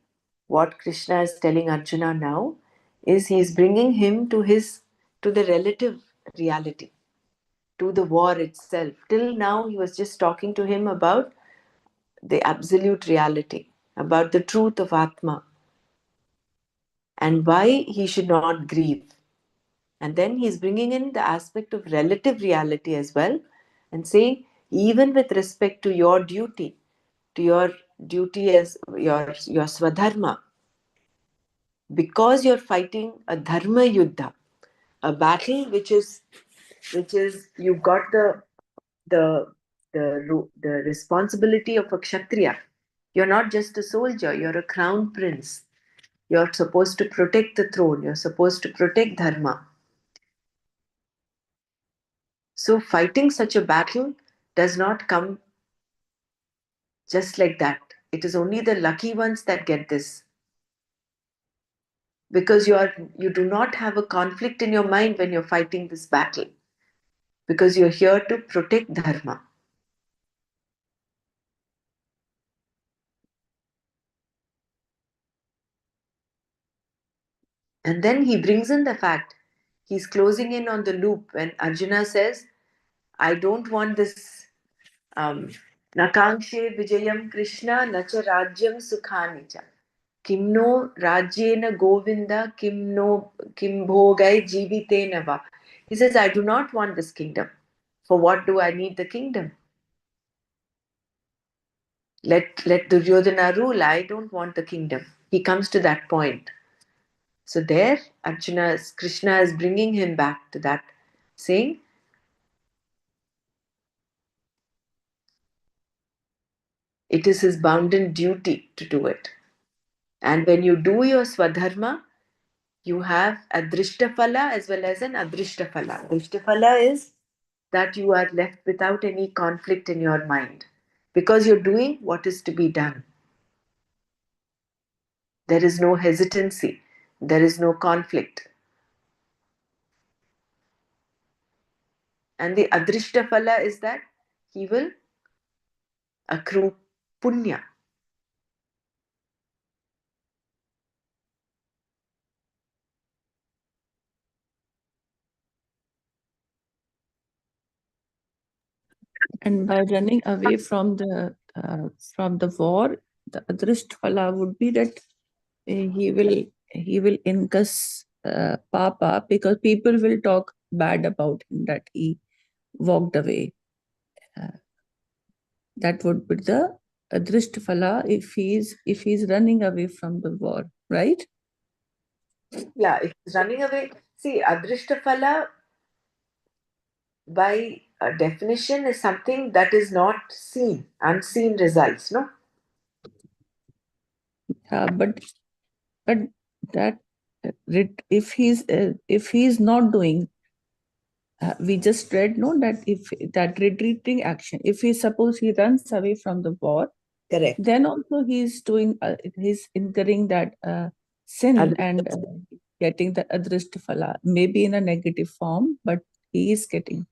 [SPEAKER 1] what Krishna is telling Arjuna now is he is bringing him to the relative reality, to the war itself. Till now, he was just talking to him about the absolute reality, about the truth of Atma, and why he should not grieve. And then he's bringing in the aspect of relative reality as well, and saying, even with respect to your duty, as your swadharma, because you're fighting a dharma yuddha, a battle which is you've got the the responsibility of a kshatriya. You're not just a soldier, you're a crown prince. You're supposed to protect the throne, you're supposed to protect dharma. So fighting such a battle does not come just like that. It is only the lucky ones that get this, because you do not have a conflict in your mind when you're fighting this battle, because you're here to protect dharma. And then he brings in the fact, he's closing in on the loop when Arjuna says, I don't want this Nakankshe Vijayam Krishna Nacha Rajyam Sukhani cha. Kimno Rajyena Govinda Kim Bhogai Jivitena va. He says, I do not want this kingdom. For what do I need the kingdom? Let Duryodhana rule. I don't want the kingdom. He comes to that point. So there, Krishna is bringing him back to that, saying, it is his bounden duty to do it. And when you do your swadharma, you have a drishtaphala as well as an adrishtaphala. Drishtaphala is that you are left without any conflict in your mind because you're doing what is to be done. There is no hesitancy, there is no conflict. And the adrishtaphala is that he will accrue punya.
[SPEAKER 2] And by running away from the war, the adrisht phala would be that he will incur papa, because people will talk bad about him that he walked away. That would be the adrisht phala if he's running away from the war, right?
[SPEAKER 1] Yeah, if he's running away. See, adrishtaphala by definition is something that is not seen, unseen results, no?
[SPEAKER 2] But that if he's not doing, we just read no that if that retreating action, if he suppose he runs away from the war,
[SPEAKER 1] Correct.
[SPEAKER 2] then also he's doing he's incurring that sin and getting the adrisht phala, maybe in a negative form, but he is getting.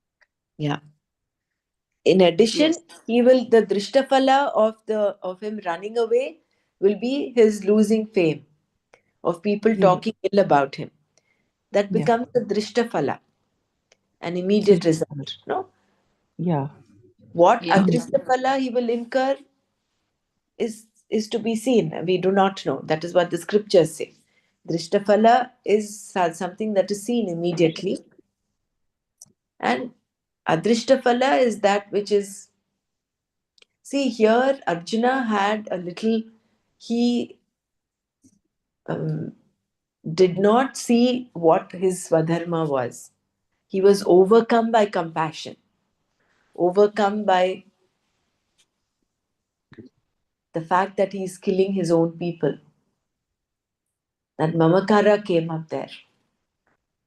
[SPEAKER 1] Yeah. In addition, he will the drishtaphala of him running away will be his losing fame, of people
[SPEAKER 2] Yeah.
[SPEAKER 1] talking ill about him. That
[SPEAKER 2] Yeah.
[SPEAKER 1] becomes the drishtaphala, an immediate result. No?
[SPEAKER 2] Yeah.
[SPEAKER 1] What
[SPEAKER 3] Yeah.
[SPEAKER 1] adrishtaphala he will incur is to be seen. We do not know. That is what the scriptures say. Drishtaphala is something that is seen immediately. And adrishtaphala is that which is. See, here Arjuna had a little. He did not see what his swadharma was. He was overcome by compassion, overcome by the fact that he is killing his own people. That Mamakara came up there.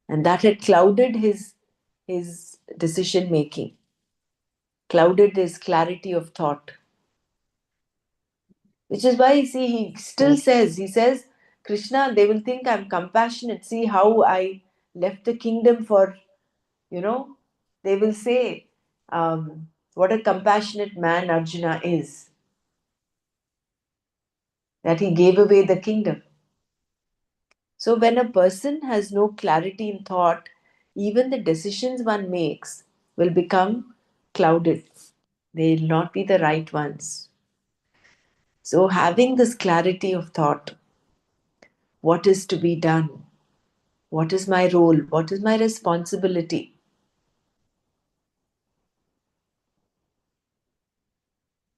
[SPEAKER 1] And that had clouded his decision making, clouded his clarity of thought. Which is why, see, he still says, Krishna, they will think I'm compassionate. See how I left the kingdom for, they will say, what a compassionate man Arjuna is. That he gave away the kingdom. So when a person has no clarity in thought, even the decisions one makes will become clouded. They will not be the right ones. So having this clarity of thought, what is to be done? What is my role? What is my responsibility?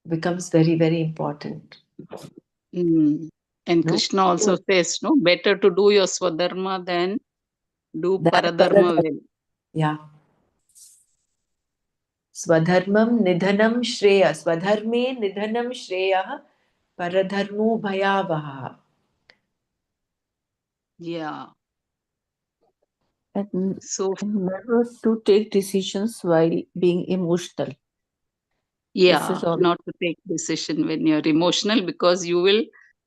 [SPEAKER 1] Becomes very, very important.
[SPEAKER 3] Mm. And
[SPEAKER 1] No?
[SPEAKER 3] Krishna also says, no, better to do your swadharma than do paradharma well.
[SPEAKER 1] Yeah. Swadharmam nidhanam shreya. Swadharme nidhanam shreya. Paradharmo bhayavaha.
[SPEAKER 3] Yeah.
[SPEAKER 2] And
[SPEAKER 3] So
[SPEAKER 2] never to take decisions while being emotional. This
[SPEAKER 3] yeah,
[SPEAKER 2] is all.
[SPEAKER 3] not to take decision when you're emotional, because you will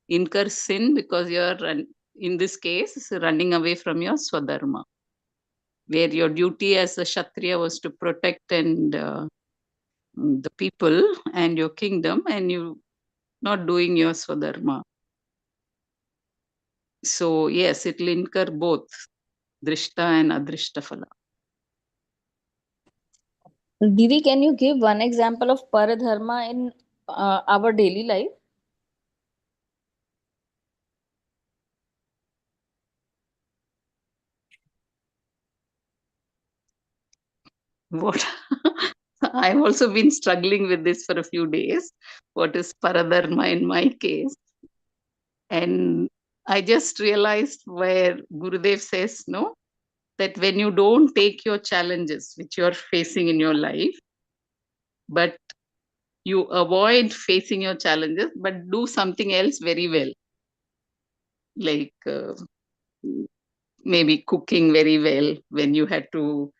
[SPEAKER 3] incur sin, because you're in this case running away from your swadharma, where your duty as a kshatriya was to protect and the people and your kingdom, and you not doing your swadharma. So yes, it will incur both drishta and adrishta phala.
[SPEAKER 6] Didi, can you give one example of paradharma in our daily life?
[SPEAKER 3] What I've also been struggling with this for a few days. What is paradharma in my case? And I just realized where Gurudev says, no, that when you don't take your challenges which you're facing in your life, but you avoid facing your challenges, but do something else very well, like maybe cooking very well when you had to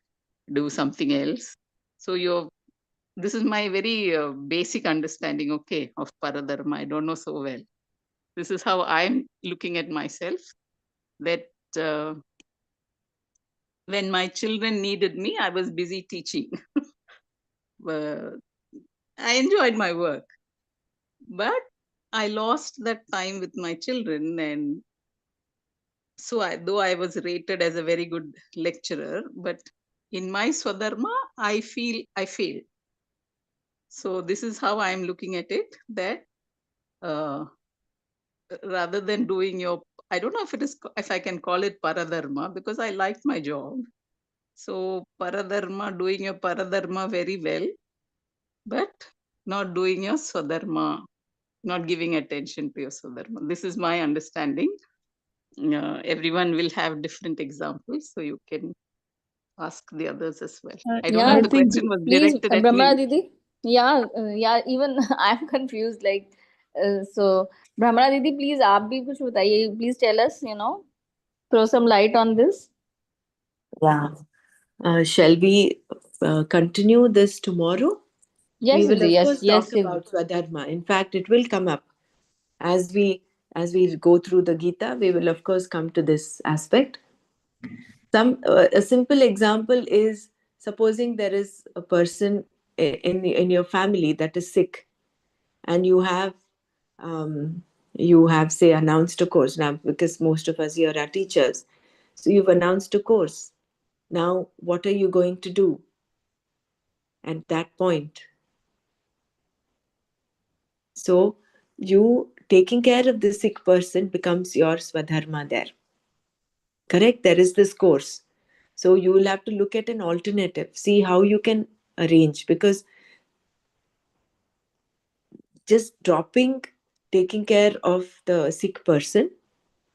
[SPEAKER 3] do something else. So this is my very basic understanding, okay, of paradharma. I don't know so well. This is how I'm looking at myself, that when my children needed me, I was busy teaching. I enjoyed my work, but I lost that time with my children. And so though I was rated as a very good lecturer, but in my swadharma, I feel I failed. So this is how I'm looking at it, that uh, rather than doing your, I don't know if I can call it paradharma, because I liked my job. So paradharma, doing your paradharma very well, but not doing your swadharma, not giving attention to your swadharma. This is my understanding. Everyone will have different examples, so you can ask the others as well. I don't know
[SPEAKER 6] Yeah,
[SPEAKER 3] if
[SPEAKER 2] I
[SPEAKER 3] the
[SPEAKER 2] think
[SPEAKER 3] question was
[SPEAKER 6] please,
[SPEAKER 3] directed at
[SPEAKER 6] Brahmana
[SPEAKER 3] me.
[SPEAKER 6] Didi. Yeah, yeah, even I'm confused. Like, so Brahmana Didi, please, आप भी कुछ बताइए. Please tell us, throw some light on this.
[SPEAKER 1] Yeah. Shall we continue this tomorrow?
[SPEAKER 6] Yes,
[SPEAKER 1] We will,
[SPEAKER 6] Didi,
[SPEAKER 1] of
[SPEAKER 6] yes,
[SPEAKER 1] course,
[SPEAKER 6] yes,
[SPEAKER 1] talk
[SPEAKER 6] Didi.
[SPEAKER 1] about Swadharma. In fact, it will come up as we go through the Gita. We will, of course, come to this aspect. A simple example is, supposing there is a person in your family that is sick, and you have say announced a course now, because most of us here are teachers. So you've announced a course. Now, what are you going to do at that point? So you taking care of the sick person becomes your swadharma there. Correct? There is this course. So you will have to look at an alternative, see how you can arrange, because just dropping taking care of the sick person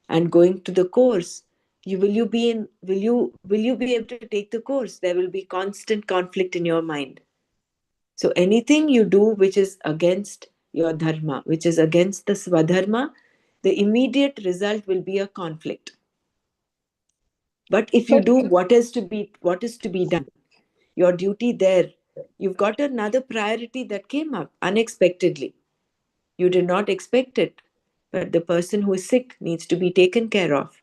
[SPEAKER 1] and going to the course will you be able to take the course? There will be constant conflict in your mind. So anything you do which is against your dharma, which is against the swadharma, the immediate result will be a conflict. But if you do what is to be done, your duty there, you've got another priority that came up unexpectedly. You did not expect it, but the person who is sick needs to be taken care of.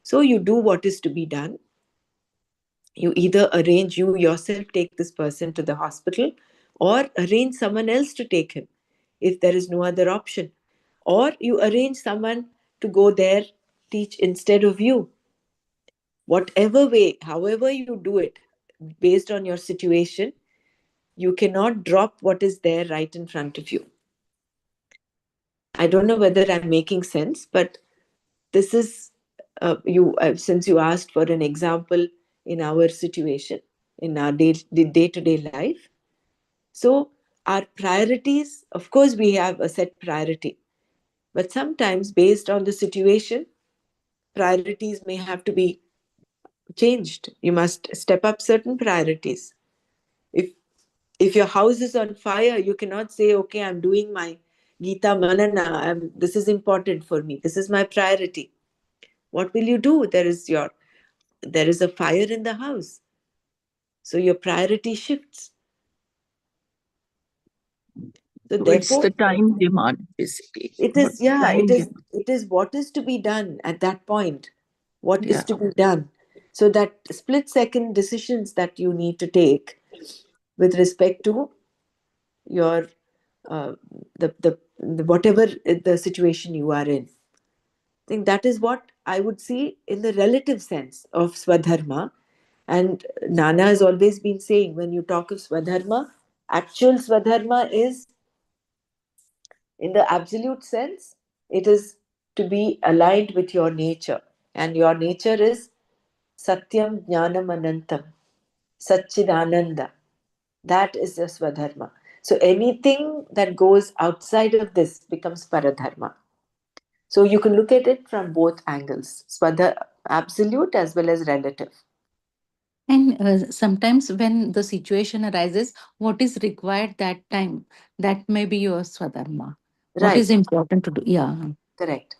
[SPEAKER 1] So you do what is to be done. You either arrange, you yourself take this person to the hospital, or arrange someone else to take him if there is no other option, or you arrange someone to go there, teach instead of you. Whatever way, however you do it, based on your situation, you cannot drop what is there right in front of you. I don't know whether I'm making sense, but this is since you asked for an example in our situation, in our day-to-day life. So our priorities, of course, we have a set priority, but sometimes based on the situation, priorities may have to be changed. You must step up certain priorities. If your house is on fire, you cannot say, okay, I'm doing my Gita Manana, this is important for me, this is my priority. What will you do? There is a fire in the house. So your priority shifts. So
[SPEAKER 2] So it's
[SPEAKER 1] therefore,
[SPEAKER 2] the time demand, basically.
[SPEAKER 1] it is,
[SPEAKER 2] Time demand.
[SPEAKER 1] it is what is to be done at that point. What is
[SPEAKER 2] Yeah.
[SPEAKER 1] to be done. So that split second decisions that you need to take with respect to your the whatever the situation you are in. I think that is what I would see in the relative sense of Swadharma. And Nana has always been saying, when you talk of Swadharma, actual Swadharma is, in the absolute sense, it is to be aligned with your nature. And your nature is Satyam Jnanam Anantam, Satchidananda. That is the Swadharma. So anything that goes outside of this becomes Paradharma. So you can look at it from both angles, absolute as well as relative.
[SPEAKER 7] And sometimes when the situation arises, what is required that time, that may be your swadharma. What
[SPEAKER 1] Right,
[SPEAKER 7] is important to do? Yeah.
[SPEAKER 1] correct.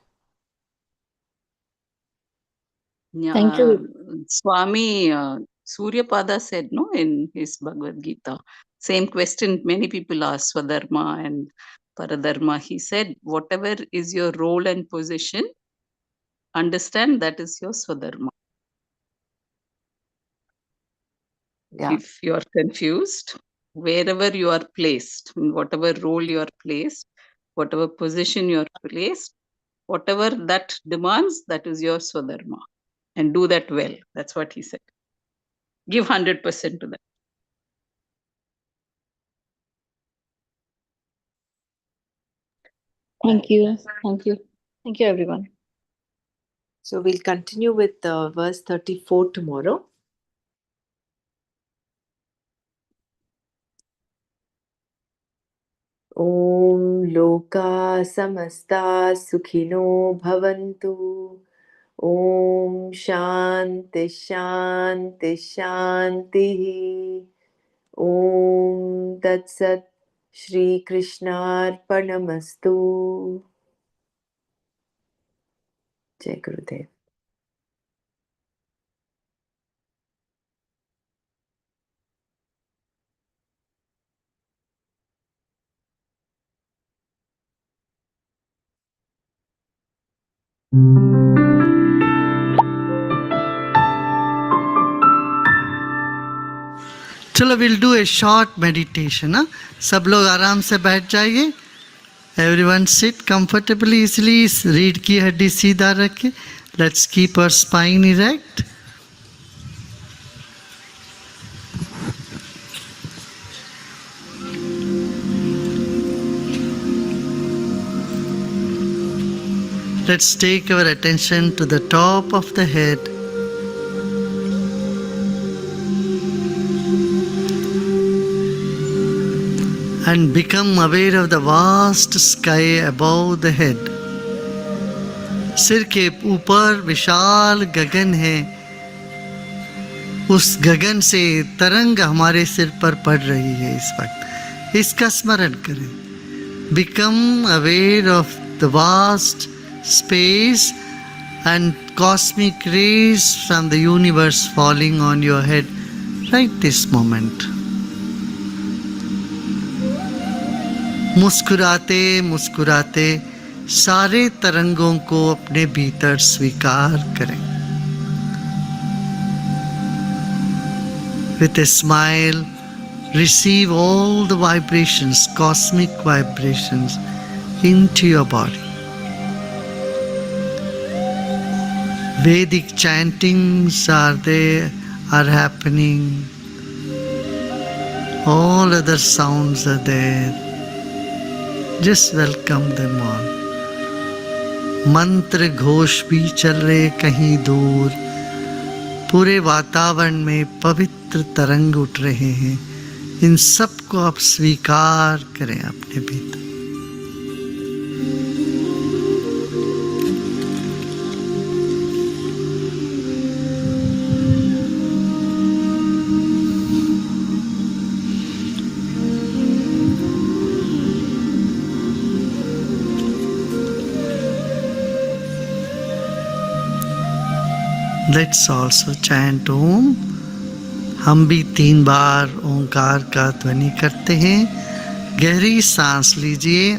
[SPEAKER 6] Thank you.
[SPEAKER 3] Swami Suryapada said, no, in his Bhagavad Gita, same question many people ask, Swadharma and Paradharma. He said, whatever is your role and position, understand that is your Swadharma.
[SPEAKER 1] Yeah.
[SPEAKER 3] If you are confused, wherever you are placed, in whatever role you are placed, whatever position you are placed, whatever that demands, that is your Swadharma. And do that well. That's what he said. Give 100% to that.
[SPEAKER 6] Thank you. Thank you. Thank you, everyone.
[SPEAKER 1] So we'll continue with verse 34 tomorrow. Om Loka Samasta Sukhino Bhavantu. Om Shanti Shanti Shanti. Om Tat Sat. Shri Krishnarpanamastu. Jai Gurudev.
[SPEAKER 8] चलो will do a short meditation. ना सब लोग आराम से बैठ जाइए. Everyone sit comfortably easily. रीढ़ की हड्डी सीधा रखे. Let's keep our spine erect. Let's take our attention to the top of the head. And become aware of the vast sky above the head. सिर के ऊपर विशाल गगन है, उस गगन से तरंग हमारे सिर पर पड़ रही है इस वक्त, इसका स्मरण करें। Become aware of the vast space and cosmic rays from the universe falling on your head right this moment. मुस्कुराते मुस्कुराते सारे तरंगों को अपने भीतर स्वीकार करें। With a smile, receive all the vibrations, cosmic vibrations, into your body. Vedic chantings are there, are happening. All other sounds are there. Just welcome them all. मंत्र घोष भी चल रहे कहीं दूर, पूरे वातावरण में पवित्र तरंग उठ रहे हैं। इन सब को आप स्वीकार करें अपने भीतर। Let's also chant Om. हम भी 3 बार ओंकार का ध्वनि करते हैं। गहरी सांस लीजिए,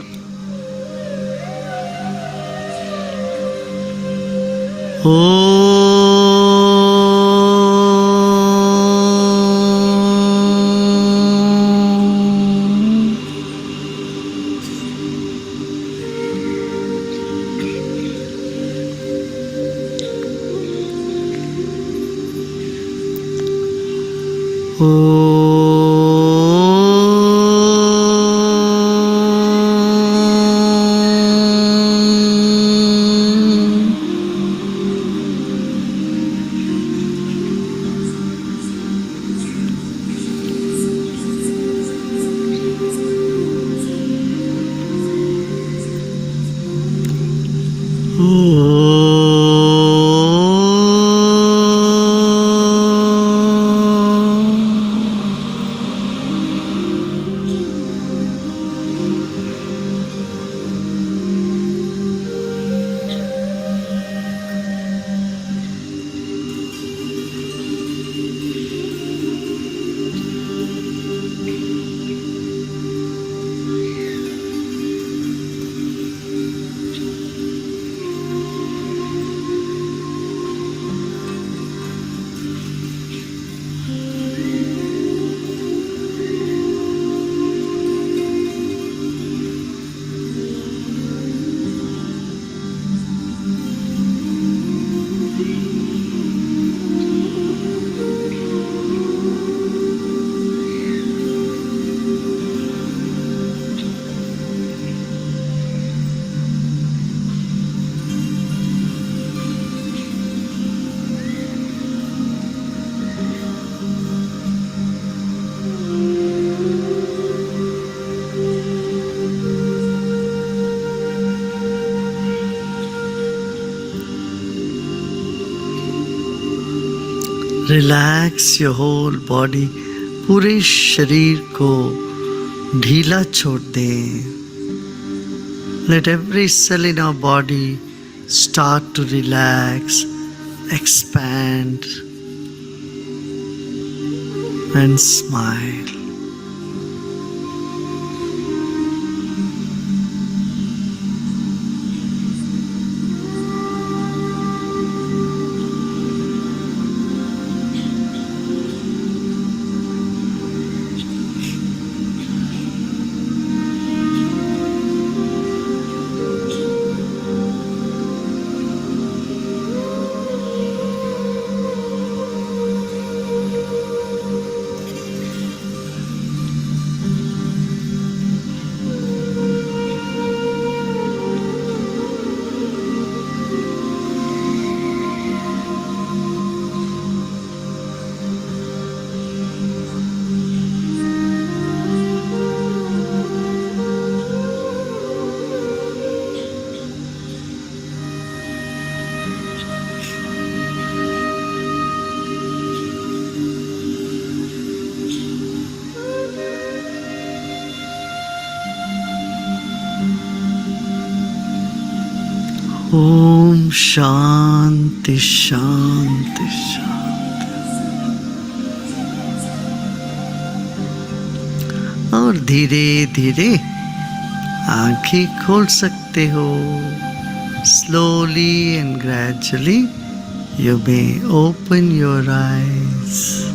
[SPEAKER 8] रिलैक्स योर होल बॉडी, पूरे शरीर को ढीला छोड़ दें। Let every cell in our body start to relax, expand and smile. Om शांति शांति शांति। और धीरे धीरे आंखें खोल सकते हो। Slowly and gradually you may open your eyes.